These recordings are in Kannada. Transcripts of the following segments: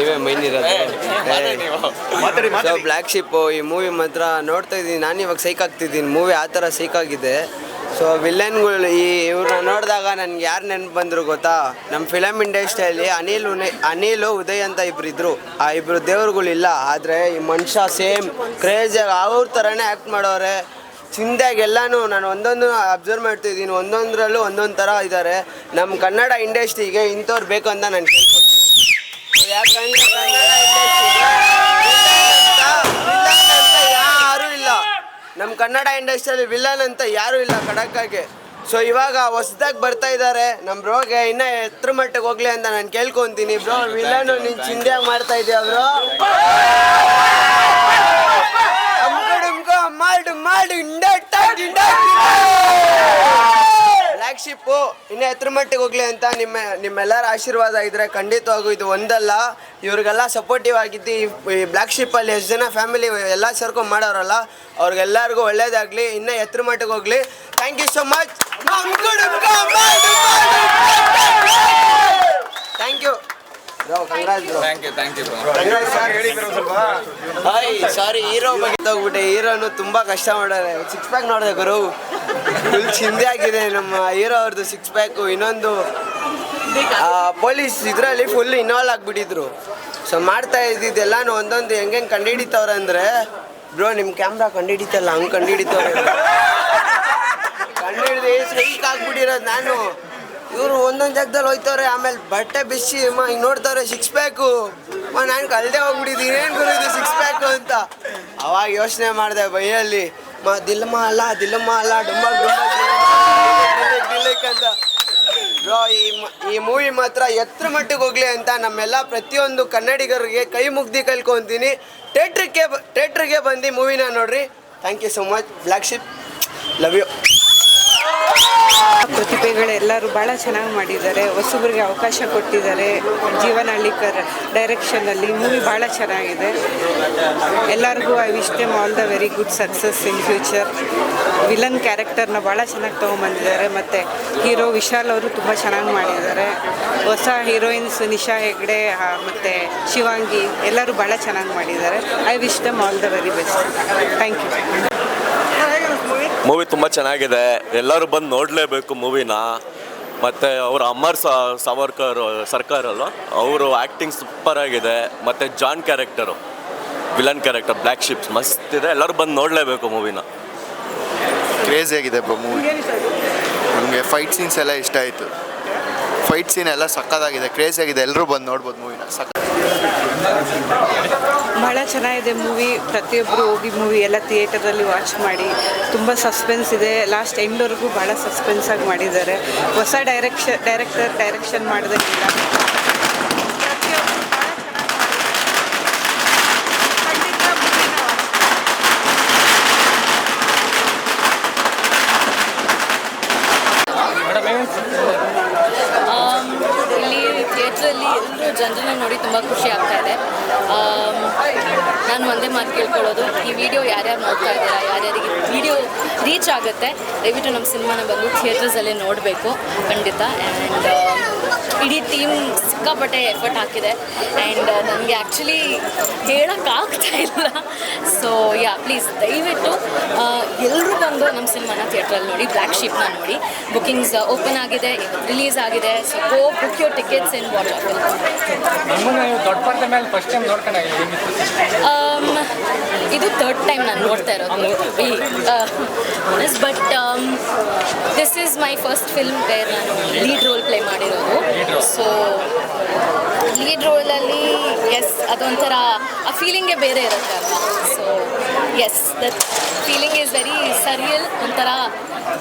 ನೀವೇ ಮೈನ್ ಇರೋದು. ಸೊ ಬ್ಲ್ಯಾಕ್ ಶಿಪ್ಪು ಈ ಮೂವಿ ಮಾತ್ರ ನೋಡ್ತಾ ಇದ್ದೀನಿ ನಾನು. ಇವಾಗ ಸೈಕ್ ಆಗ್ತಿದ್ದೀನಿ, ಮೂವಿ ಆ ಥರ ಸೈಕ್ ಆಗಿದೆ. ಸೊ ವಿಲನ್ಗಳು ಇವ್ರನ್ನ ನೋಡಿದಾಗ ನನಗೆ ಯಾರು ನೆನಪು ಬಂದರು ಗೊತ್ತಾ, ನಮ್ಮ ಫಿಲಮ್ ಇಂಡಸ್ಟ್ರಿಯಲ್ಲಿ ಅನಿಲ್ ಉದಯ್ ಅಂತ ಇಬ್ಬರಿದ್ರು. ಆ ಇಬ್ಬರು ದೇವ್ರುಗಳಿಲ್ಲ, ಆದರೆ ಈ ಮನುಷ್ಯ ಸೇಮ್ ಕ್ರೇಜಿಯಾಗಿ ಅವ್ರ ಥರನೇ ಆ್ಯಕ್ಟ್ ಮಾಡೋರೆ. ಚಿಂದಾಗೆಲ್ಲನೂ ನಾನು ಒಂದೊಂದು ಅಬ್ಸರ್ವ್ ಮಾಡ್ತಿದ್ದೀನಿ, ಒಂದೊಂದರಲ್ಲೂ ಒಂದೊಂದು ಥರ ಇದ್ದಾರೆ. ನಮ್ಮ ಕನ್ನಡ ಇಂಡಸ್ಟ್ರಿಗೆ ಇಂಥವ್ರು ಬೇಕು ಅಂತ ನಾನು ಕೇಳ್ಕೊಳ್ತೀನಿ. ಯಾಕಂದರೆ ಕನ್ನಡ ಇಂಡಸ್ಟ್ರಿಗೆ ವಿಲನ್ ಅಂತ ಯಾರೂ ಇಲ್ಲ. ನಮ್ಮ ಕನ್ನಡ ಇಂಡಸ್ಟ್ರಿಯಲ್ಲಿ ವಿಲನ್ ಅಂತ ಯಾರೂ ಇಲ್ಲ ಖಡಕ್ಕಾಗಿ. ಸೊ ಇವಾಗ ಹೊಸ್ದಾಗಿ ಬರ್ತಾ ಇದ್ದಾರೆ ನಮ್ಮ ಬ್ರೋಗೆ, ಇನ್ನೂ ಎತ್ತರ ಮಟ್ಟಿಗೆ ಹೋಗ್ಲಿ ಅಂತ ನಾನು ಕೇಳ್ಕೊತೀನಿ. ಬ್ರೋ ವಿಲನು ನೀನು ಚಿಂದ್ಯಾಗಿ ಮಾಡ್ತಾ ಇದೆಯಾ ಬ್ರೋ? ಬ್ಲ್ಯಾಕ್ ಶಿಪ್ಪು ಇನ್ನೂ ಎತ್ತರ ಮಟ್ಟಿಗೆ ಹೋಗ್ಲಿ ಅಂತ ನಿಮ್ಮೆಲ್ಲರ ಆಶೀರ್ವಾದ ಇದ್ರೆ ಖಂಡಿತವಾಗೂ ಇದು ಒಂದಲ್ಲ, ಇವ್ರಿಗೆಲ್ಲ ಸಪೋರ್ಟಿವ್ ಆಗಿದ್ದು ಈ ಬ್ಲ್ಯಾಕ್ ಶಿಪ್ಪಲ್ಲಿ ಎಷ್ಟು ಜನ ಫ್ಯಾಮಿಲಿ ಎಲ್ಲ ಸೇರ್ಕೊಂಡು ಮಾಡೋರಲ್ಲ ಅವ್ರಿಗೆಲ್ಲರಿಗೂ ಒಳ್ಳೇದಾಗಲಿ, ಇನ್ನೂ ಎತ್ತರ ಮಟ್ಟಿಗೆ ಹೋಗ್ಲಿ. Thank you so much. Thank you sorry hero ಬಗ್ಗೆ ತಗೋಗ್ಬಿಟ್ಟೆ. ಹೀರೋನು ತುಂಬಾ ಕಷ್ಟ ಮಾಡೋರೆ. ಸಿಕ್ಸ್ ಪ್ಯಾಕ್ ನೋಡಿದೆ ಗುರು, ಫುಲ್ ಚಿಂದೆ ಆಗಿದೆ ನಮ್ಮ ಹೀರೋ ಅವ್ರದ್ದು ಸಿಕ್ಸ್ ಪ್ಯಾಕು. ಇನ್ನೊಂದು ಪೊಲೀಸ್ ಇದರಲ್ಲಿ ಫುಲ್ ಇನ್ವಾಲ್ವ್ ಆಗಿಬಿಟ್ಟಿದ್ರು. ಸೊ ಮಾಡ್ತಾ ಇದ್ದಿದ್ದೆಲ್ಲಾನು ಒಂದೊಂದು ಹೆಂಗೆ ಕಂಡುಹಿಡಿತವ್ರೆ ಅಂದರೆ, ಬ್ರೋ ನಿಮ್ಮ ಕ್ಯಾಮ್ರಾ ಕಂಡುಹಿಡಿತಲ್ಲ ಹಂಗೆ ಕಂಡುಹಿಡಿತವ್ರೆ. ಕಂಡುಹಿಡ್ದು ಸೈಕ್ ಆಗ್ಬಿಟ್ಟಿರೋದು ನಾನು. ಇವರು ಒಂದೊಂದು ಜಾಗದಲ್ಲಿ ಹೋಯ್ತವ್ರೆ, ಆಮೇಲೆ ಬಟ್ಟೆ ಬಿಸಿ ಹಿಂಗೆ ನೋಡ್ತವ್ರೆ ಸಿಕ್ಸ್ ಪ್ಯಾಕು. ನಾನು ಕಲ್ದೆ ಹೋಗ್ಬಿಟ್ಟಿದ್ದೀನಿ, ಏನು ಗುರು ಸಿಕ್ಸ್ ಪ್ಯಾಕು ಅಂತ. ಅವಾಗ ಯೋಚನೆ ಮಾಡಿದೆ ಬೈಯಲ್ಲಿ, ದಿಲ್ಲಮ್ಮ ಅಲ್ಲ ಡುಂಬ ಅಂತ. ಬ್ರೋ ಈ ಮೂವಿ ಮಾತ್ರ ಎತ್ತರ ಮಟ್ಟಿಗೆ ಹೋಗ್ಲಿ ಅಂತ ನಮ್ಮೆಲ್ಲ ಪ್ರತಿಯೊಂದು ಕನ್ನಡಿಗರಿಗೆ ಕೈ ಮುಗ್ದು ಕಲ್ಕೊತೀನಿ. ಥಿಯೇಟ್ರಿಗೆ ಬಂದು ಮೂವಿನ ನೋಡ್ರಿ. Thank you so much. Black Ship, love you. ಪ್ರತಿಭೆಗಳೆಲ್ಲರೂ ಭಾಳ ಚೆನ್ನಾಗಿ ಮಾಡಿದ್ದಾರೆ, ಹೊಸಬರಿಗೆ ಅವಕಾಶ ಕೊಟ್ಟಿದ್ದಾರೆ. ಜೀವನ್ ಹಳ್ಳಿಕರ್ ಡೈರೆಕ್ಷನಲ್ಲಿ ಮೂವಿ ಭಾಳ ಚೆನ್ನಾಗಿದೆ. ಎಲ್ಲರಿಗೂ I wish them all the very good success in future. Villain ಕ್ಯಾರೆಕ್ಟರ್ನ ಭಾಳ ಚೆನ್ನಾಗಿ ತೊಗೊಂಬಂದಿದ್ದಾರೆ. ಮತ್ತು ಹೀರೋ ವಿಶಾಲ್ ಅವರು ತುಂಬ ಚೆನ್ನಾಗಿ ಮಾಡಿದ್ದಾರೆ. ಹೊಸ ಹೀರೋಯಿನ್ಸ್ ನಿಶಾ ಹೆಗ್ಡೆ ಮತ್ತು ಶಿವಾಂಗಿ ಎಲ್ಲರೂ ಭಾಳ ಚೆನ್ನಾಗಿ ಮಾಡಿದ್ದಾರೆ. I wish them all the very best. Thank you. Movie ತುಂಬ ಚೆನ್ನಾಗಿದೆ, ಎಲ್ಲರೂ ಬಂದು ನೋಡಲೇಬೇಕು ಮೂವಿನ. ಮತ್ತು ಅವರು ಅಮರ್ ಸರ್ಕಾರಲ್ಲ, ಅವರು ಆ್ಯಕ್ಟಿಂಗ್ ಸೂಪರಾಗಿದೆ. ಮತ್ತು John character, villain character black ships ಮಸ್ತ್ ಇದೆ. ಎಲ್ಲರೂ ಬಂದು ನೋಡಲೇಬೇಕು ಮೂವಿನ. ಕ್ರೇಜಿ ಆಗಿದೆ ಬ್ರೋ ಮೂವಿ. ನಮಗೆ ಫೈಟ್ ಸೀನ್ಸ್ ಎಲ್ಲ ಇಷ್ಟ ಆಯಿತು. ಫೈಟ್ ಸೀನ್ ಎಲ್ಲ ಸಕ್ಕತ್ತಾಗಿದೆ, ಕ್ರೇಜಿ ಆಗಿದೆ. ಎಲ್ಲರೂ ಬಂದು ನೋಡ್ಬೋದು ಮೂವಿನ. ಭಾಳ ಚೆನ್ನಾಗಿದೆ ಮೂವಿ. ಪ್ರತಿಯೊಬ್ಬರು ಹೋಗಿ ಮೂವಿ ಎಲ್ಲ ಥಿಯೇಟರಲ್ಲಿ ವಾಚ್ ಮಾಡಿ. ತುಂಬ ಸಸ್ಪೆನ್ಸ್ ಇದೆ, ಲಾಸ್ಟ್ ಎಂಡ್ವರೆಗೂ ಭಾಳ ಸಸ್ಪೆನ್ಸಾಗಿ ಮಾಡಿದ್ದಾರೆ. ಹೊಸ ಡೈರೆಕ್ಷನ್ ಮಾಡೋದಕ್ಕಿಲ್ಲ. ಇಲ್ಲಿ ಥಿಯೇಟ್ರಲ್ಲಿ ಎಲ್ಲರೂ ಜನರನ್ನ ನೋಡಿ ತುಂಬ ಖುಷಿ ಆಗ್ತಾ ಇದೆ. ನಾನು ಒಂದೇ ಮಾತು ಕೇಳ್ಕೊಳ್ಳೋದು, ಈ ವಿಡಿಯೋ ಯಾರ್ಯಾರು ನೋಡ್ತಾ ಇದ್ದೀರಾ, ಯಾರ್ಯಾರಿಗೆ ವಿಡಿಯೋ ರೀಚ್ ಆಗುತ್ತೆ, ದಯವಿಟ್ಟು ನಮ್ಮ ಸಿನಿಮಾನ ಬಂದು ಥಿಯೇಟರ್ಸಲ್ಲೇ ನೋಡಬೇಕು ಖಂಡಿತ. ಆ್ಯಂಡ್ ಇಡೀ ಟೀಮ್ ಸಿಕ್ಕಾಪಟ್ಟೆ ಎಫರ್ಟ್ ಹಾಕಿದೆ. ಆ್ಯಂಡ್ ನನಗೆ ಆ್ಯಕ್ಚುಲಿ ಹೇಳೋಕ್ಕಾಗ್ತಾ ಇಲ್ಲ. ಸೊ ಪ್ಲೀಸ್ ದಯವಿಟ್ಟು ಎಲ್ಲರೂ ಬಂದು ನಮ್ಮ ಸಿನಿಮಾನ ಥಿಯೇಟ್ರಲ್ಲಿ ನೋಡಿ. ಬ್ಲ್ಯಾಕ್ ಶಿಪ್ನ ನೋಡಿ. ಬುಕ್ಕಿಂಗ್ಸ್ ಓಪನ್ ಆಗಿದೆ, ರಿಲೀಸ್ ಆಗಿದೆ. So go book your tickets in watch off. ಇದು ಥರ್ಡ್ ಟೈಮ್ ನಾನು ನೋಡ್ತಾ ಇರೋದು but this is my first film where ನಾನು ಲೀಡ್ ರೋಲ್ ಪ್ಲೇ ಮಾಡಿರೋದು. ಸೊ ಲೀಡ್ ರೋಲಲ್ಲಿ ಅದೊಂಥರ ಆ ಫೀಲಿಂಗೇ ಬೇರೆ ಇರುತ್ತೆ ಅಲ್ವಾ. So that feeling is very surreal. ಒಂಥರ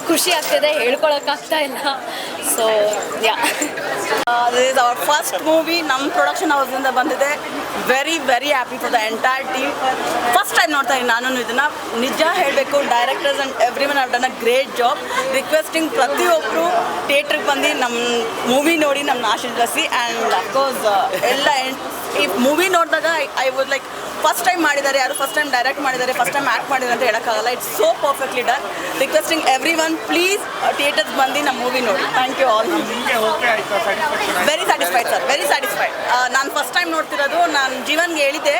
ಖುಷಿ ಆಗ್ತಿದೆ, ಹೇಳ್ಕೊಳಕ್ಕಾಗ್ತಾ ಇಲ್ಲ. So this is our first movie. ನಮ್ಮ ಪ್ರೊಡಕ್ಷನ್ ಹೌಸಿಂದ ಬಂದಿದೆ. Very happy for the entire team. First time ನೋಡ್ತಾ ಇದ್ದೀನಿ ನಾನು ಇದನ್ನು. ನಿಜ ಹೇಳಬೇಕು, directors and every one have done a great job. Requesting ಪ್ರತಿಯೊಬ್ಬರು ಥಿಯೇಟ್ರಿಗೆ ಬಂದು ನಮ್ಮ ಮೂವಿ ನೋಡಿ ನಮ್ಮನ್ನ ಆಶೀರ್ವದಿಸಿ. ಆ್ಯಂಡ್ ಅಫ್ಕೋರ್ಸ್ ಎಲ್ಲ ಈ ಮೂವಿ ನೋಡಿದಾಗ I would like first time ಮಾಡಿದ್ದಾರೆ, ಯಾರು ಫಸ್ಟ್ ಟೈಮ್ ಡೈರೆಕ್ಟ್ ಮಾಡಿದ್ದಾರೆ, ಫಸ್ಟ್ ಟೈಮ್ ಆ್ಯಕ್ಟ್ ಮಾಡಿದ್ದಾರೆ ಅಂತ ಹೇಳೋಕ್ಕಾಗಲ್ಲ. It's so perfectly done. Requesting everyone please theatres ಬಂದು ನಮ್ಮ ಮೂವಿ ನೋಡಿ. Thank you all. Very satisfied sir, very satisfied. ನಾನು ಫಸ್ಟ್ ಟೈಮ್ ನೋಡ್ತಿರೋದು. ನಾನು ಜೀವನ್ಗೆ ಹೇಳಿದ್ದೆ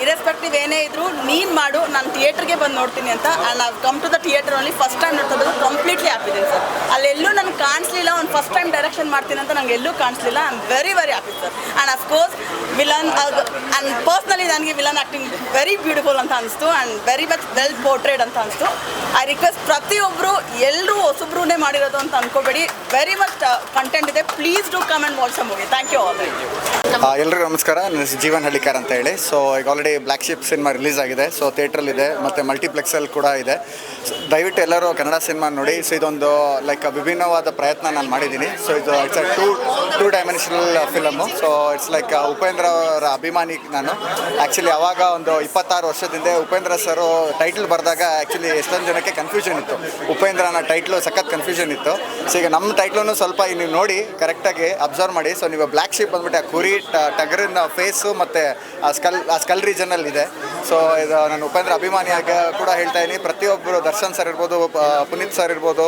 ಇರೆಸ್ಪೆಕ್ಟಿವ್ ಏನೇ ಇದ್ದರೂ ನೀನು ಮಾಡು, ನಾನು ಥಿಯೇಟ್ರಿಗೆ ಬಂದು ನೋಡ್ತೀನಿ ಅಂತ. And I come to the theatre only. First time ನೋಡ್ತಿರೋದು ಕಂಪ್ಲೀಟ್ಲಿ ಹ್ಯಾಪಿದ್ದೀನಿ ಸರ್. ಅಲ್ಲೆಲ್ಲೂ ನನಗೆ ಕಾಣಿಸ್ಲಿಲ್ಲ ಒಂದು ಫಸ್ಟ್ ಟೈಮ್ ಡೈರೆಕ್ಷನ್ ಮಾಡ್ತೀನಿ ಅಂತ ನಂಗೆ ಎಲ್ಲೂ ಕಾಣಿಸ್ಲಿಲ್ಲ. I am very very happy sir. And of course villain and personally ನನಗೆ ವಿಲನ್ ಆ್ಯಕ್ಟಿಂಗ್ ವೆರಿ ಬ್ಯೂಟಿಫುಲ್ ಅಂತ ಅನಿಸ್ತು and very much well portrayed ಅಂತ ಅನಿಸ್ತು. ಐ ರಿಕ್ವೆಸ್ಟ್ ಪ್ರತಿಯೊಬ್ಬರು ಎಲ್ಲರೂ ಹೊಸಬ್ರೂನೇ ಮಾಡಿರೋದು ಅಂತ ಅಂದ್ಕೋಬೇಡಿ. ವೆರಿ ಮಚ್ ಕಂಟೆಂಟ್ ಇದೆ. Please do come and watch a movie. Thank you all. ಎಲ್ರಿಗೂ ನಮಸ್ಕಾರ. ನನ್ನ ಜೀವನ್ ಹಳ್ಳಿಕಾರ್ ಅಂತ ಹೇಳಿ. ಸೊ ಈಗ already Black Ship cinema release ಆಗಿದೆ. ಸೊ ಥಿಯೇಟ್ರಲ್ಲಿದೆ ಮತ್ತು ಮಲ್ಟಿಪ್ಲೆಕ್ಸಲ್ಲಿ ಕೂಡ ಇದೆ. ದಯವಿಟ್ಟು ಎಲ್ಲರೂ ಕನ್ನಡ ಸಿನಿಮಾ ನೋಡಿ. ಸೊ ಇದೊಂದು ಲೈಕ್ ವಿಭಿನ್ನವಾದ ಪ್ರಯತ್ನ ನಾನು ಮಾಡಿದ್ದೀನಿ. ಸೊ ಇದು it's a two dimensional film. So it's like Upendra ಅವರ ಅಭಿಮಾನಿ ನಾನು. ಆ್ಯಕ್ಚುಲಿ ಅವಾಗ ಒಂದು 26 ವರ್ಷದಿಂದ ಉಪೇಂದ್ರ ಸರು ಟೈಟ್ಲ್ ಬರೆದಾಗ ಆ್ಯಕ್ಚುಲಿ ಎಷ್ಟೊಂದು ಜನಕ್ಕೆ ಕನ್ಫ್ಯೂಷನ್ ಇತ್ತು. ಉಪೇಂದ್ರ ಅನ್ನೋ ಟೈಟ್ಲು ಸಖತ್ ಕನ್ಫ್ಯೂಷನ್ ಇತ್ತು. ಸೊ ಈಗ ನಮ್ಮ ಟೈಟ್ಲೂ ಸ್ವಲ್ಪ ನೀವು ನೋಡಿ ಕರೆಕ್ಟಾಗಿ ಅಬ್ಸರ್ವ್ ಮಾಡಿ. ಸೊ ನೀವು ಬ್ಲ್ಯಾಕ್ ಶಿಪ್ ಬಂದ್ಬಿಟ್ಟು ಆ ಕುರಿ ಟಗರಿನ ಫೇಸು ಮತ್ತು ಆ ಸ್ಕಲ್ ರೀಜನಲ್ಲಿ ಇದೆ. ಸೊ ಇದು ನಾನು ಉಪೇಂದ್ರ ಅಭಿಮಾನಿಯಾಗಿ ಕೂಡ ಹೇಳ್ತಾ ಇದ್ದೀನಿ. ಪ್ರತಿಯೊಬ್ಬರು ದರ್ಶನ್ ಸರ್ ಇರ್ಬೋದು, ಪುನೀತ್ ಸರ್ ಇರ್ಬೋದು,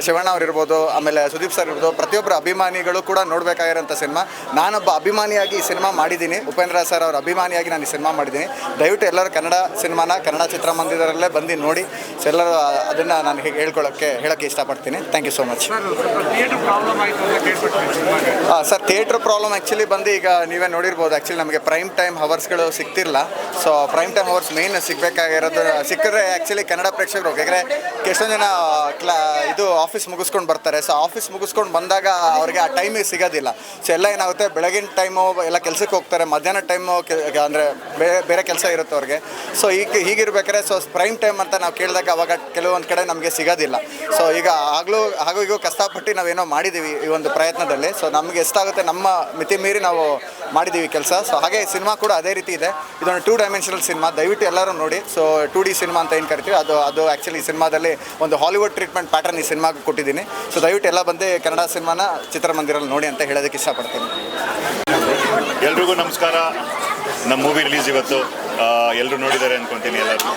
ಶಿವಣ್ಣ ಅವ್ರು ಇರ್ಬೋದು, ಆಮೇಲೆ ಸುದೀಪ್ ಸರ್ ಇರ್ಬೋದು, ಪ್ರತಿಯೊಬ್ಬರು ಅಭಿಮಾನಿಗಳು ಕೂಡ ನೋಡಬೇಕಾಗಿರೋಂಥ ಸಿನಿಮಾ. ನಾನೊಬ್ಬ ಅಭಿಮಾನಿಯಾಗಿ ಈ ಸಿನಿಮಾ ಮಾಡಿದ್ದೀನಿ. ಉಪೇಂದ್ರ ಸರ್ ಅವ್ರ ಅಭಿಮಾನಿಯಾಗಿ ನಾನು ಈ ಸಿನಿಮಾ ಮಾಡಿದ್ದೀನಿ. ದಯವಿಟ್ಟು ಎಲ್ಲರೂ ಕನ್ನಡ ಸಿನಿಮಾನ ಕನ್ನಡ ಚಿತ್ರಮಂದಿರದಲ್ಲೇ ಬಂದು ನೋಡಿ. ಸೊ ಎಲ್ಲರೂ ಅದನ್ನು ನಾನು ಹೇಳೋಕ್ಕೆ ಇಷ್ಟಪಡ್ತೀನಿ. Thank you so much. Sir theatre problem actually ಬಂದು ಈಗ ನೀವೇ ನೋಡಿರ್ಬೋದು. ಆ್ಯಕ್ಚುಲಿ ನಮಗೆ ಪ್ರೈಮ್ ಟೈಮ್ ಹವರ್ಸ್ಗಳು ಸಿಗ್ತಿಲ್ಲ. So prime time hours main ಸಿಗಬೇಕಾಗಿರೋದು. ಸಿಕ್ಕಿದ್ರೆ ಆ್ಯಕ್ಚುಲಿ ಕನ್ನಡ ಪ್ರೇಕ್ಷಕರು ಯಾಕಂದರೆ ಎಷ್ಟೊಂದು ಜನ ಇದು ಆಫೀಸ್ ಮುಗಿಸ್ಕೊಂಡು ಬರ್ತಾರೆ. ಸೊ ಆಫೀಸ್ ಮುಗಿಸ್ಕೊಂಡು ಬಂದಾಗ ಅವ್ರಿಗೆ ಆ ಟೈಮಿಗೆ ಸಿಗೋದಿಲ್ಲ. ಸೊ ಎಲ್ಲ ಏನಾಗುತ್ತೆ, ಬೆಳಗಿನ ಟೈಮು ಎಲ್ಲ ಕೆಲಸಕ್ಕೆ ಹೋಗ್ತಾರೆ, ಮಧ್ಯಾಹ್ನ ಟೈಮು ಅಂದರೆ ಬೇರೆ ಕೆಲಸ ಇರುತ್ತೆ ಅವ್ರಿಗೆ. ಸೊ ಹೀಗಿರ್ಬೇಕಾದ್ರೆ ಸೊ ಪ್ರೈಮ್ ಟೈಮ್ ಅಂತ ನಾವು ಕೇಳಿದಾಗ ಅವಾಗ ಕೆಲವೊಂದು ಕಡೆ ನಮಗೆ ಸಿಗೋದಿಲ್ಲ. ಸೊ ಈಗ ಹಾಗೂ ಈಗ ಕಷ್ಟಪಟ್ಟು ನಾವೇನೋ ಮಾಡಿದ್ದೀವಿ ಈ ಒಂದು ಪ್ರಯತ್ನದಲ್ಲಿ. ಸೊ ನಮಗೆ ಎಷ್ಟಾಗುತ್ತೆ ನಮ್ಮ ಮಿತಿ ಮೀರಿ ನಾವು ಮಾಡಿದ್ದೀವಿ ಕೆಲಸ. ಸೊ ಹಾಗೆ ಸಿನಿಮಾ ಕೂಡ ಅದೇ ರೀತಿ ಇದೆ. ಇದೊಂದು 2 ಡೈಮೆನ್ಷನಲ್ ಸಿನಿಮಾ. ದಯವಿಟ್ಟು ಎಲ್ಲರೂ ನೋಡಿ. ಸೊ 2D ಸಿನಿಮಾ ಅಂತ ಏನು ಕರಿತೀವಿ ಅದು ಆ್ಯಕ್ಚುಲಿ ಸಿನಿಮಾದಲ್ಲಿ ಒಂದು ಹಾಲಿವುಡ್ ಟ್ರೀಟ್ಮೆಂಟ್ ಪ್ಯಾಟರ್ನ್ ಈ ಸಿನಿಮಾಗೆ ಕೊಟ್ಟಿದ್ದೀನಿ. ಸೊ ದಯವಿಟ್ಟು ಎಲ್ಲ ಬಂದು ಕನ್ನಡ ಸಿನಿಮಾನ ಚಿತ್ರಮಂದಿರಲ್ಲಿ ನೋಡಿ ಅಂತ ಹೇಳೋದಕ್ಕೆ ಇಷ್ಟಪಡ್ತೀನಿ. ಎಲ್ರಿಗೂ ನಮಸ್ಕಾರ. ನಮ್ಮ ಮೂವಿ ರಿಲೀಸ್ ಇವತ್ತು ಎಲ್ಲರೂ ನೋಡಿದ್ದಾರೆ ಅಂದ್ಕೊತೀನಿ. ಎಲ್ಲರೂ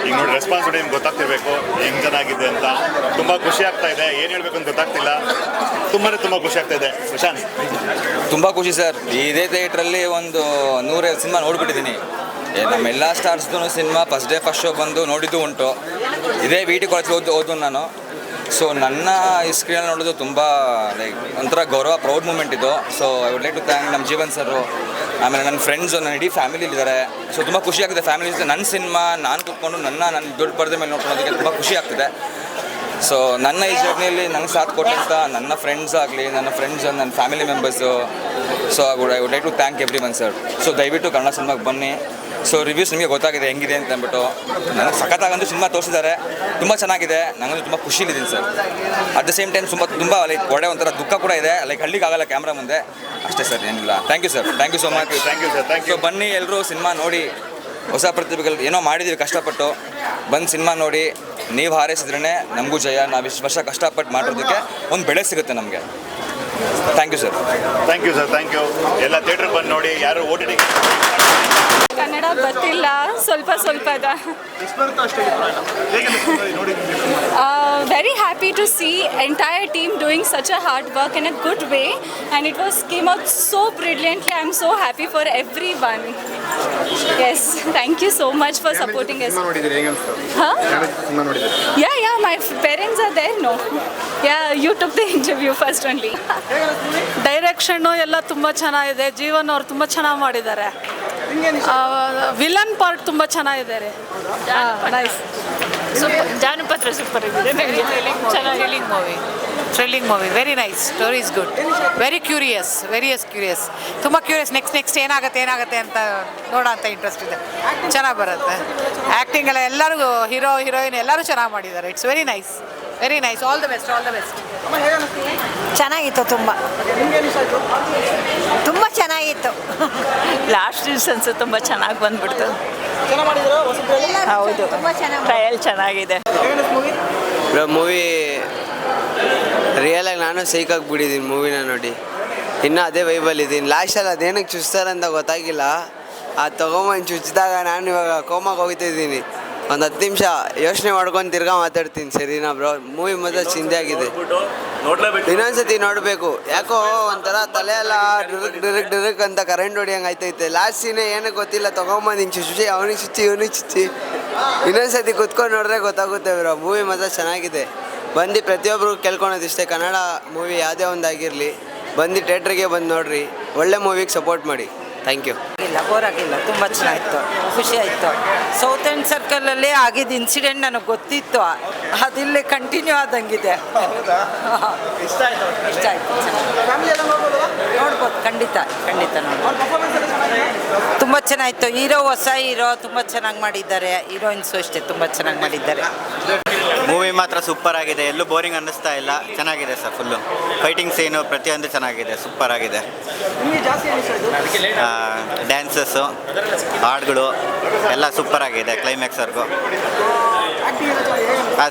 ಈಗ ನೋಡಿ ರೆಸ್ಪಾನ್ಸ್ ನೋಡಿ ನಿಮ್ಗೆ ಗೊತ್ತಾಗ್ತಿರ್ಬೇಕು ಹೆಂಗೆ ಚೆನ್ನಾಗಿದೆ ಅಂತ. ತುಂಬ ಖುಷಿ ಆಗ್ತಾ ಇದೆ. ಏನು ಹೇಳಬೇಕು ಅಂತ ಗೊತ್ತಾಗ್ತಿಲ್ಲ. ತುಂಬ ಖುಷಿ ಆಗ್ತಾ ಇದೆ. ಪ್ರಶಾಂತ್ ತುಂಬ ಖುಷಿ ಸರ್. ಇದೇ ಥಿಯೇಟ್ರಲ್ಲಿ ಒಂದು 100 ಸಿನಿಮಾ ನೋಡಿಬಿಟ್ಟಿದ್ದೀನಿ. ನಮ್ಮೆಲ್ಲ ಸ್ಟಾರ್ಸ್ದು cinema first day first show ಬಂದು ನೋಡಿದ್ದು ಉಂಟು. ಇದೇ VT ಕಾಲೇಜ್ ಓದು ನಾನು. ಸೊ ನನ್ನ ಈ ಸ್ಕ್ರೀನಲ್ಲಿ ನೋಡೋದು ತುಂಬ ಲೈಕ್ ಒಂಥರ ಗೌರವ, ಪ್ರೌಡ್ ಮೂಮೆಂಟ್ ಇದು. So I would like to thank ನಮ್ಮ ಜೀವನ್ ಸರು, ಆಮೇಲೆ ನನ್ನ ಫ್ರೆಂಡ್ಸು, ನನ್ನ ಇಡೀ ಫ್ಯಾಮಿಲಿಲಿದ್ದಾರೆ. ಸೊ ತುಂಬ ಖುಷಿ ಆಗ್ತಿದೆ. ಫ್ಯಾಮಿಲಿ ಜೊತೆ ನನ್ನ ಸಿನಿಮಾ ನಾನು ಕೂತ್ಕೊಂಡು ನನ್ನ ದೊಡ್ಡ ಪರದೆ ಮೇಲೆ ನೋಡ್ಕೊಳ್ಳೋದಕ್ಕೆ ತುಂಬ ಖುಷಿ ಆಗ್ತಿದೆ. ಸೊ ನನ್ನ ಈ ಜರ್ನಿಯಲ್ಲಿ ನನಗೆ ಸಾಥ್ ಕೊಟ್ಟಂಥ ನನ್ನ ಫ್ರೆಂಡ್ಸ್ ಆಗಲಿ, ನನ್ನ family members. So I would like to thank everyone sir. So ದಯವಿಟ್ಟು ಕನ್ನಡ ಸಿನಿಮಾಗೆ ಬನ್ನಿ. ಸೊ ರಿವ್ಯೂಸ್ ನಿಮಗೆ ಗೊತ್ತಾಗಿದೆ ಹೆಂಗಿದೆ ಅಂತ ಅಂದ್ಬಿಟ್ಟು. ನನಗೆ ಸಖತ್ತಾಗಂತೂ ಸಿನಿಮಾ ತೋರಿಸಿದ್ದಾರೆ. ತುಂಬ ಚೆನ್ನಾಗಿದೆ. ನನಗಂತೂ ತುಂಬ ಖುಷಿಲಿದ್ದೀನಿ sir. At the same time ತುಂಬ ಲೈಕ್ ಒಂಥರ ದುಃಖ ಕೂಡ ಇದೆ. ಲೈಕ್ ಹಳ್ಳಿಗಾಗಲ್ಲ ಕ್ಯಾಮ್ರಾ ಮುಂದೆ ಅಷ್ಟೇ ಸರ್, ಏನಿಲ್ಲ. Thank you sir. Thank you so much. Thank you sir. Thank you. So ಬನ್ನಿ ಎಲ್ಲರೂ ಸಿನಿಮಾ ನೋಡಿ. ಹೊಸ ಪ್ರತಿಭೆಗಳು ಏನೋ ಮಾಡಿದ್ದೀವಿ ಕಷ್ಟಪಟ್ಟು, ಬಂದು ಸಿನಿಮಾ ನೋಡಿ. ನೀವು ಹಾರೈಸಿದ್ರೇ ನಮಗೂ ಜಯ. ನಾವು ಇಷ್ಟು ವರ್ಷ ಕಷ್ಟಪಟ್ಟು ಮಾಡೋದಕ್ಕೆ ಒಂದು ಬೆಳೆ ಸಿಗುತ್ತೆ ನಮಗೆ. Thank you sir. Thank you sir. Thank you. ಎಲ್ಲ ಥಿಯೇಟ್ರಿಗೆ ಬಂದು ನೋಡಿ. ಯಾರು OTT ಕನ್ನಡ ಗೊತ್ತಿಲ್ಲ, ಸ್ವಲ್ಪ very happy to see entire team doing such a hard work in a good way and it was came out so brilliantly. I am so happy for everyone. Yes, thank you so much for supporting us. Yeah my parents are there. No, yeah you took the interview first only. Direction ಎಲ್ಲ ತುಂಬ ಚೆನ್ನಾಗಿದೆ. ಜೀವನ್ ಅವ್ರು ತುಂಬ ಚೆನ್ನಾಗಿ ಮಾಡಿದ್ದಾರೆ. ವಿಲನ್ ಪಾರ್ಟ್ ತುಂಬ ಚೆನ್ನಾಗಿದ್ದಾರೆ. ನೈಸ್. ಜಾನಪತ್ರ ಸೂಪರ್ ಇದೆ. Thrilling movie. Very nice. Story is good. Very curious. ತುಂಬ ಕ್ಯೂರಿಯಸ್. ನೆಕ್ಸ್ಟ್ ಏನಾಗುತ್ತೆ ಅಂತ ನೋಡೋ ಅಂತ ಇಂಟ್ರೆಸ್ಟ್ ಇದೆ. ಚೆನ್ನಾಗಿ ಬರುತ್ತೆ. ಆ್ಯಕ್ಟಿಂಗ್ ಎಲ್ಲ ಎಲ್ಲರಿಗೂ ಹೀರೋಯಿನ್ ಎಲ್ಲರೂ ಚೆನ್ನಾಗಿ ಮಾಡಿದ್ದಾರೆ. It's very nice. All the best. ಚೆನ್ನಾಗಿತ್ತು. ತುಂಬ ಚೆನ್ನಾಗಿತ್ತು. ಲಾಸ್ಟ್ ಸೀಸನ್ಸ್ ತುಂಬ ಚೆನ್ನಾಗಿ ಬಂದ್ಬಿಡ್ತು. ಹೌದು, ಟ್ರಯಲ್ ಚೆನ್ನಾಗಿದೆ. ಮೂವಿ ರಿಯಲಾಗಿ ನಾನು ಸೈಕಾಗ್ಬಿಟ್ಟಿದ್ದೀನಿ ಮೂವಿನ ನೋಡಿ. ಇನ್ನೂ ಅದೇ ವೈಬಲ್ ಇದ್ದೀನಿ. ಲಾಸ್ಟಲ್ಲಿ ಅದೇನಕ್ಕೆ ಚುಸ್ತಾರಂತ ಗೊತ್ತಾಗಿಲ್ಲ. ಅದು ತೊಗೊಂಬಂದು ಚುಚ್ಚಿದಾಗ ನಾನು ಇವಾಗ ಕೋಮಾಗೆ ಹೋಗ್ತಿದ್ದೀನಿ. ಒಂದು 10 ನಿಮಿಷ ಯೋಚನೆ ಮಾಡ್ಕೊಂಡು ತಿರ್ಗಾ ಮಾತಾಡ್ತೀನಿ. ಸರಿನಾ ಬ್ರೋ? ಮೂವಿ ಮಾತ್ರ ಚಿಂದೆ ಆಗಿದೆ, ಇನ್ನೊಂದ್ಸತಿ ನೋಡಬೇಕು. ಯಾಕೋ ಒಂಥರ ತಲೆ ಎಲ್ಲ ಡಿರಕ್ ಅಂತ ಕರೆಂಟ್ ಹೊಡಿಯಂಗೆ ಆಯ್ತೈತೆ. ಲಾಸ್ಟ್ ಸೀನೇ ಏನಕ್ಕೆ ಗೊತ್ತಿಲ್ಲ, ತೊಗೊಂಬಂದು ಹಿಂಗೆ ಚುಚ್ಚಿ ಅವನಿಗೆ ಚುಚ್ಚಿ ಇವನಿಗೆ ಚುಚ್ಚಿ. ಇನ್ನೊಂದ್ಸತಿ ಕುತ್ಕೊಂಡು ನೋಡಿದ್ರೆ ಗೊತ್ತಾಗುತ್ತೆ ಬ್ರೋ. ಮೂವಿ ಮಾತ್ರ ಚೆನ್ನಾಗಿದೆ. ಬಂದು ಪ್ರತಿಯೊಬ್ಬರು ಕೇಳ್ಕೊಳೋದಿಷ್ಟೇ, ಕನ್ನಡ ಮೂವಿ ಯಾವುದೇ ಒಂದಾಗಿರಲಿ ಬಂದು ಥಿಯೇಟ್ರಿಗೆ ಬಂದು ನೋಡಿರಿ, ಒಳ್ಳೆ ಮೂವಿಗೆ ಸಪೋರ್ಟ್ ಮಾಡಿ. Thank you. ಇಲ್ಲ, ಬೋರ್ ಆಗಿಲ್ಲ, ತುಂಬ ಚೆನ್ನಾಗಿತ್ತು, ಖುಷಿ ಆಯಿತು. ಸೌತ್ ಎಂಡ್ ಸರ್ಕಲಲ್ಲಿ ಆಗಿದ್ದ ಇನ್ಸಿಡೆಂಟ್ ನನಗೆ ಗೊತ್ತಿತ್ತು, ಅದಿಲ್ಲೇ ಕಂಟಿನ್ಯೂ ಆದಂಗಿದೆ. ಇಷ್ಟ ಆಯಿತು, ನೋಡ್ಬೋದು, ಖಂಡಿತ ನೋಡ್ಬೋದು. ತುಂಬ ಚೆನ್ನಾಗಿತ್ತು. ಹೊಸ ಹೀರೋ ತುಂಬ ಚೆನ್ನಾಗಿ ಮಾಡಿದ್ದಾರೆ, ಹೀರೋಯಿನ್ಸು ಅಷ್ಟೇ ತುಂಬ ಚೆನ್ನಾಗಿ ಮಾಡಿದ್ದಾರೆ. ಮೂವಿ ಮಾತ್ರ ಸೂಪರ್ ಆಗಿದೆ, ಎಲ್ಲೂ ಬೋರಿಂಗ್ ಅನ್ನಿಸ್ತಾ ಇಲ್ಲ, ಚೆನ್ನಾಗಿದೆ ಸರ್. ಫುಲ್ಲು ಫೈಟಿಂಗ್ ಸೀನು ಪ್ರತಿಯೊಂದು ಚೆನ್ನಾಗಿದೆ, ಸೂಪರ್ ಆಗಿದೆ. ಡ್ಯಾನ್ಸಸ್ಸು, ಹಾಡುಗಳು ಎಲ್ಲ ಸೂಪರ್ ಆಗಿದೆ. ಕ್ಲೈಮ್ಯಾಕ್ಸ್ವರೆಗೂ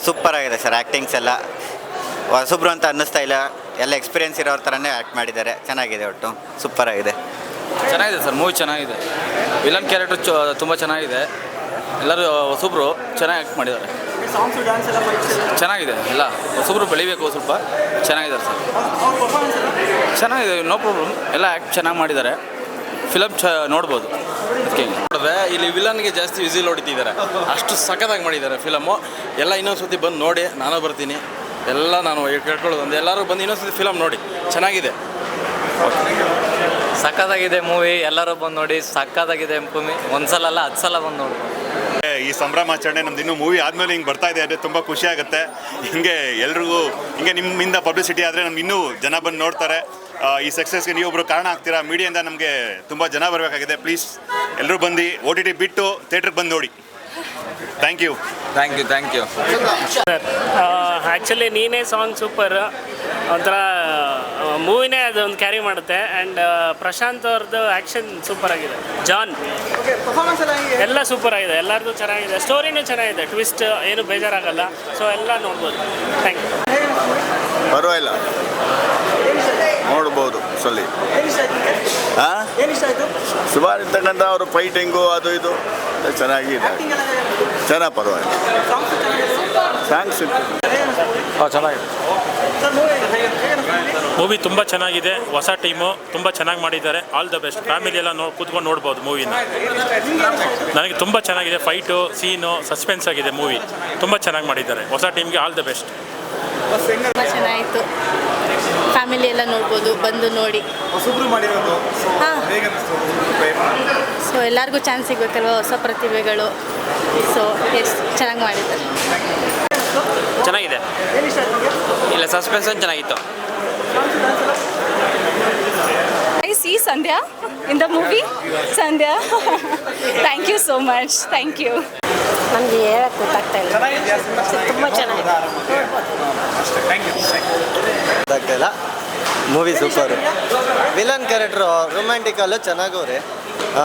ಸೂಪರ್ ಆಗಿದೆ ಸರ್. ಆ್ಯಕ್ಟಿಂಗ್ಸ್ ಎಲ್ಲ ಹೊಸಬ್ರು ಅಂತ ಅನ್ನಿಸ್ತಾ ಇಲ್ಲ, ಎಲ್ಲ ಎಕ್ಸ್ಪೀರಿಯನ್ಸ್ ಇರೋರ ಥರನೇ ಆ್ಯಕ್ಟ್ ಮಾಡಿದ್ದಾರೆ. ಚೆನ್ನಾಗಿದೆ, ಒಟ್ಟು ಸೂಪರ್ ಆಗಿದೆ. ಚೆನ್ನಾಗಿದೆ ಸರ್, ಮೂವಿ ಚೆನ್ನಾಗಿದೆ. ವಿಲನ್ ಕ್ಯಾರೆಕ್ಟರ್ ತುಂಬ ಚೆನ್ನಾಗಿದೆ. ಎಲ್ಲರೂ ಹೊಸಬ್ರು ಚೆನ್ನಾಗಿ ಆ್ಯಕ್ಟ್ ಮಾಡಿದ್ದಾರೆ. ಚೆನ್ನಾಗಿದೆ, ಎಲ್ಲ ಹೊಸಬ್ರು ಬೆಳಿಬೇಕು ಸ್ವಲ್ಪ. ಚೆನ್ನಾಗಿದ್ದಾರೆ ಸರ್, ಚೆನ್ನಾಗಿದೆ, ನೋ ಪ್ರಾಬ್ಲಮ್. ಎಲ್ಲ ಆ್ಯಕ್ಟ್ ಚೆನ್ನಾಗಿ ಮಾಡಿದ್ದಾರೆ. ಫಿಲಮ್ ನೋಡ್ಬೋದು. ಅದಕ್ಕೆ ನೋಡಿದ್ರೆ ಇಲ್ಲಿ ವಿಲನ್ಗೆ ಜಾಸ್ತಿ ವಿಸಿಲ್ ಹೊಡಿತಿದ್ದಾರೆ, ಅಷ್ಟು ಸಖತ್ತಾಗಿ ಮಾಡಿದ್ದಾರೆ ಫಿಲಮು. ಎಲ್ಲ ಇನ್ನೊಂದು ಸತಿ ಬಂದು ನೋಡಿ, ನಾನು ಬರ್ತೀನಿ. ಎಲ್ಲ ನಾನು ಕೇಳ್ಕೊಳ್ಳೋದು ಒಂದು, ಎಲ್ಲರೂ ಬಂದು ಇನ್ನೊಂದು ಸತಿ ಫಿಲಮ್ ನೋಡಿ, ಚೆನ್ನಾಗಿದೆ. ಸಖತ್ತಾಗಿದೆ ಮೂವಿ, ಎಲ್ಲರೂ ಬಂದು ನೋಡಿ. ಸಖತ್ತಾಗಿದೆ ಮೂವಿ, ಒಂದ್ಸಲ ಅಲ್ಲ 10 ಸಲ ಬಂದು ನೋಡಿ. ಈ ಸಂಭ್ರಮಾಚರಣೆ ನಮ್ದು ಇನ್ನೂ ಮೂವಿ ಆದಮೇಲೆ ಹಿಂಗೆ ಬರ್ತಾ ಇದೆ, ಅದೇ ತುಂಬ ಖುಷಿ ಆಗುತ್ತೆ. ಹಿಂಗೆ ಎಲ್ರಿಗೂ ಹಿಂಗೆ ನಿಮ್ಮಿಂದ ಪಬ್ಲಿಸಿಟಿ ಆದರೆ ನಮ್ಗೆ ಇನ್ನೂ ಜನ ಬಂದು ನೋಡ್ತಾರೆ. ಈ ಸಕ್ಸಸ್ಗೆ ನೀವೊಬ್ಬರು ಕಾರಣ ಆಗ್ತೀರಾ. ಮೀಡಿಯಿಂದ ನಮಗೆ ತುಂಬ ಜನ ಬರಬೇಕಾಗಿದೆ. ಪ್ಲೀಸ್ ಎಲ್ಲರೂ ಬಂದು OTT ಬಿಟ್ಟು ಥಿಯೇಟ್ರಿಗೆ ಬಂದು ನೋಡಿ. Thank you. ಸರ್, ಆ್ಯಕ್ಚುಲಿ ನೀನೇ ಸಾಂಗ್ ಸೂಪರ್. ಒಂಥರ ಮೂವಿನೇ ಅದು ಒಂದು ಕ್ಯಾರಿ ಮಾಡುತ್ತೆ. ಆ್ಯಂಡ್ ಪ್ರಶಾಂತ್ ಅವ್ರದ್ದು ಆ್ಯಕ್ಷನ್ ಸೂಪರ್ ಆಗಿದೆ. ಜಾನ್ ಎಲ್ಲ ಸೂಪರ್ ಆಗಿದೆ, ಎಲ್ಲರದ್ದು ಚೆನ್ನಾಗಿದೆ. ಸ್ಟೋರಿನೂ ಚೆನ್ನಾಗಿದೆ, ಟ್ವಿಸ್ಟ್ ಏನು ಬೇಜಾರಾಗಲ್ಲ. ಸೊ ಎಲ್ಲ ನೋಡ್ಬೋದು. Thank you. ಪರವಾಗಿಲ್ಲ, ನೋಡ್ಬೋದು ಸಲಿ. ಸುಮಾರು ಇರ್ತಕ್ಕಂಥ ಅವರು ಫೈಟಿಂಗು ಅದು ಇದು ಚೆನ್ನಾಗಿದೆ, ಚೆನ್ನಾಗಿ ಪರವಾಗಿಲ್ಲ. ಥ್ಯಾಂಕ್ಸ್. ಚೆನ್ನಾಗಿದೆ ಮೂವಿ ತುಂಬ ಚೆನ್ನಾಗಿದೆ. ಹೊಸ ಟೀಮು ತುಂಬ ಚೆನ್ನಾಗಿ ಮಾಡಿದ್ದಾರೆ. All the best. ಫ್ಯಾಮಿಲಿ ಎಲ್ಲ ಕೂತ್ಕೊಂಡು ನೋಡ್ಬೋದು ಮೂವಿನ. ನನಗೆ ತುಂಬ ಚೆನ್ನಾಗಿದೆ. ಫೈಟು ಸೀನು ಸಸ್ಪೆನ್ಸ್ ಆಗಿದೆ. ಮೂವಿ ತುಂಬ ಚೆನ್ನಾಗಿ ಮಾಡಿದ್ದಾರೆ. ಹೊಸ ಟೀಮ್ಗೆ ಆಲ್ ದ ಬೆಸ್ಟ್. ತುಂಬ ಚೆನ್ನಾಗಿತ್ತು, ಫ್ಯಾಮಿಲಿ ಎಲ್ಲ ನೋಡ್ಬೋದು, ಬಂದು ನೋಡಿ. ಹಾಂ, ಸೊ ಎಲ್ಲರಿಗೂ ಚಾನ್ಸ್ ಸಿಗಬೇಕಲ್ವ, ಹೊಸ ಪ್ರತಿಭೆಗಳು. ಸೊ ಎಷ್ಟು ಚೆನ್ನಾಗಿ ಮಾಡಿದ್ದಾರೆ. ಚೆನ್ನಾಗಿದೆ, ಇಲ್ಲ ಸಸ್ಪೆನ್ಸ್ ಚೆನ್ನಾಗಿತ್ತು. I see Sandhya in the movie. Sandhya, thank you so much. Thank you. ನಮಗೆ ಹೇಳಕ್ಕೆ ಗೊತ್ತಾಗ್ತಾ ಇಲ್ಲ, ತುಂಬ ಚೆನ್ನಾಗಿದೆ. ಗೊತ್ತಾಗ್ತಾಯಿಲ್ಲ. Movie super. ವಿಲನ್ ಕ್ಯಾರೆಕ್ಟ್ರು ರೊಮ್ಯಾಂಟಿಕಲ್ಲು ಚೆನ್ನಾಗವ್ರೆ.